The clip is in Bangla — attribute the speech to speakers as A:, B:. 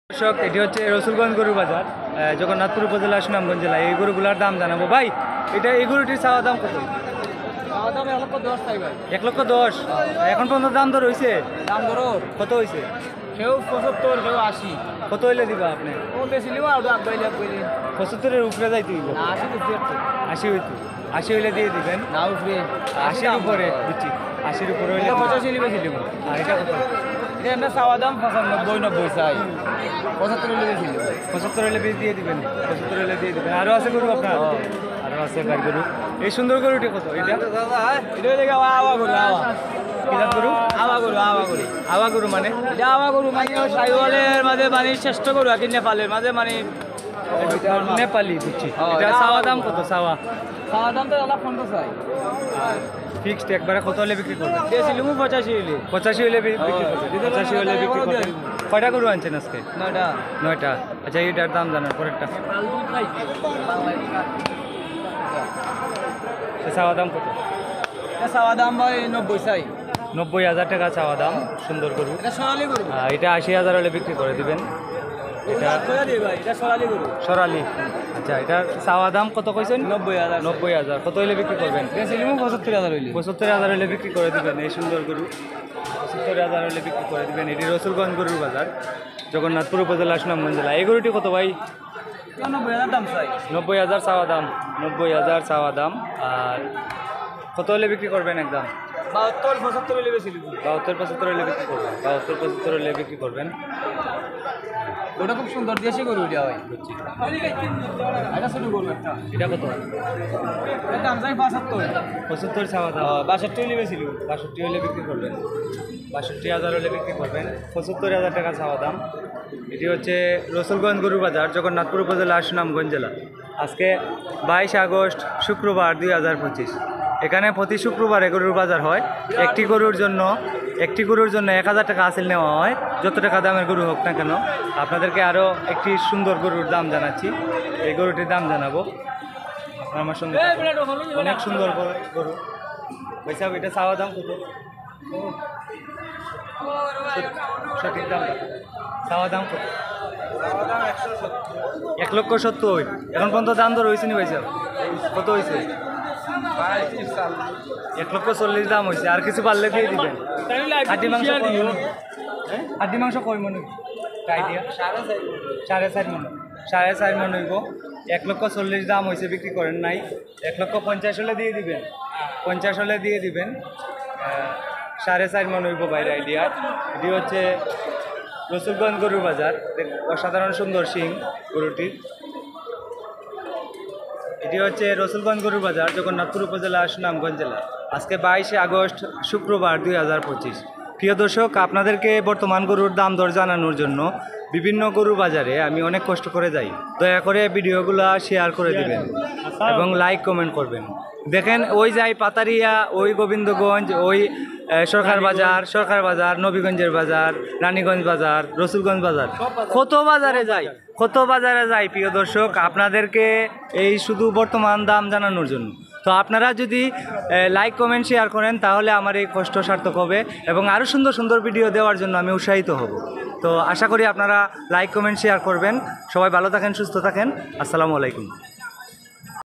A: দর্শক, এটি হচ্ছে রসুলগঞ্জ গরু বাজার, জগন্নাথপুর উপজেলা, সুনামগঞ্জ জেলা। এই গরুগুলার দাম জানাবো ভাই। এই গরুটির চাওয়া দাম কত?
B: চাওয়া দাম 1,10,000 চাই ভাই।
A: 1,10,000। এখন পর্যন্ত দাম দর হয়েছে?
B: দাম ধরো
A: কত হয়েছে?
B: কেউ 75, কেউ 80।
A: কত হইলে দিবা আপনি?
B: ও বেশি নিব আর 2,000
A: 75-এর উপরে যাইতে দিব।
B: না 80 তো দিতে।
A: 80 হইতো। 80 হইলে দিয়ে দিবেন।
B: না উপরে
A: 80-র উপরে দিচ্ছি। 80-র উপরে হইলে
B: 85 নিবে ছিল।
A: আর এটা কত?
B: এটা আমরা চাওয়া দাম 95-90 চাই। 75 নিবে ছিল।
A: 75 হইলে বেশ দিয়ে দিবেন। 75 হইলে দিয়ে দিবেন। আরও আছে গরু আপনার? আরও আছে গাই গরু। এই সুন্দর গরুটি কত? এটা
B: এটা দেখে আওয়া গরু আওয়া।
A: কি জাত গরু?
B: আওয়া গরু আওয়া গরু।
A: আওয়া গরু মানে?
B: এটা আওয়া গরু মানে সাইওয়ালের মাঝে মানে শ্রেষ্ঠ গরু আর কি নেপালের মাঝে মানে
A: নেপালি বুঝছি। এটা চাওয়া দাম কত? চাওয়া
B: দাম তো 1,15 চাই।
A: ফিক্সড একবারে কত হলে বিক্রি করবেন?
B: দিয়েছিল 85 হইলে।
A: 85 হলে বিক্রি করবেন? 85 হলে বিক্রি করবেন। কয়টা গরু আনছেন আজকে?
B: 9টা।
A: 9টা। আচ্ছা, এইটার দাম জানার পরেরটা চাওয়া দাম কত?
B: চাওয়া দাম ভাই 90 চাই।
A: 90,000 টাকা চাওয়া দাম। সুন্দর গরু।
B: এটা সোনালী গরু।
A: এটা 80,000 হলে বিক্রি করে দিবেন। এটা
B: ভাই এটা সোনালী গরু।
A: সরালি। আচ্ছা, এটার চাওয়া দাম কত কইছেন?
B: 90,000।
A: 90,000। কত হলে বিক্রি করবেন?
B: দিয়েছিল 75,000 হইলে।
A: 75,000 হলে বিক্রি করে দিবেন। এই সুন্দর গরু 75,000 হলে বিক্রি করে দিবেন। এটি রসুলগঞ্জ গরুর বাজার, জগন্নাথপুর উপজেলা, সুনামগঞ্জ জেলা। এই গরুটি কত ভাই?
B: 90,000 দাম চাই।
A: 90,000 চাওয়া দাম। 90,000 চাওয়া দাম। আর কত হলে বিক্রি করবেন একদম?
B: 72 75 হইলে বেশিল।
A: 72-75 হলে বিক্রি করবেন। 72-75 হলে বিক্রি করবেন।
B: ওটা খুব সুন্দর দেশি গরু এটা ভাই। এটা ছোট গরু একটা।
A: এটা কত?
B: এর দাম চাই 75।
A: 75 চাওয়া দাম।
B: 62 হইলে বেশিল।
A: 62 হলে বিক্রি করবেন। 62,000 হলে বিক্রি করবেন। 75,000 টাকা চাওয়া দাম। এটি হচ্ছে রসুলগঞ্জ গরু বাজার, জগন্নাথপুর উপজেলা, সুনামগঞ্জ জেলা। আজকে 22 আগস্ট, শুক্রবার 2025। এখানে প্রতি শুক্রবারে গরুর বাজার হয়। একটি গরুর জন্য 1,000 টাকা হাসিল নেওয়া হয়, যত টাকা দামের গরু হোক না কেন। আপনাদেরকে আরও একটি সুন্দর গরুর দাম জানাচ্ছি। এই গরুটির দাম জানাবো। আপনারা আমার সঙ্গে থাকুন। অনেক সুন্দর গরু। পয়সা এটা চাওয়া দাম কত? সঠিক দাম চাওয়া দাম কত? 1,70,000। এখন পর্যন্ত দাম দর হয়েছে নি পয়সা? কত হয়েছে? 1,40,000 দাম হয়েছে। আর কিছু পারলে দিয়ে দিবেন। হাড্ডি মাংস হাড্ডি মাংস কই মনে আইডিয়া? 4.5 মন। 4.5 মন হইব। 1,40,000 দাম হয়েছে, বিক্রি করেন নাই। 1,50,000 হলে দিয়ে দিবেন। 50 হলে দিয়ে দিবেন। 4.5 মন হইব বাইরে আইডিয়া। এটি হচ্ছে রসুলগঞ্জ গরুর বাজার। অসাধারণ সুন্দর শিং গরুটির। এটি হচ্ছে রসুলগঞ্জ গরুর বাজার, জগন্নাথপুর উপজেলা, সুনামগঞ্জ জেলা। আজকে 22 আগস্ট, শুক্রবার 2025। প্রিয় দর্শক, আপনাদেরকে বর্তমান গরুর দাম দর জানানোর জন্য বিভিন্ন গরুর বাজারে আমি অনেক কষ্ট করে যাই। দয়া করে ভিডিওগুলো শেয়ার করে দিবেন এবং লাইক কমেন্ট করবেন। দেখেন, ওই যাই পাতারিয়া, ওই গোবিন্দগঞ্জ, ওই সরকার বাজার, নবীগঞ্জের বাজার, রানীগঞ্জ বাজার, রসুলগঞ্জ বাজার, কত বাজারে যাই প্রিয় দর্শক, আপনাদেরকে এই শুধু বর্তমান দাম জানানোর জন্য। তো আপনারা যদি লাইক কমেন্ট শেয়ার করেন তাহলে আমার এই কষ্ট সার্থক হবে এবং আরও সুন্দর সুন্দর ভিডিও দেওয়ার জন্য আমি উৎসাহিত হব। তো আশা করি আপনারা লাইক কমেন্ট শেয়ার করবেন। সবাই ভালো থাকেন, সুস্থ থাকেন। আসসালামু আলাইকুম।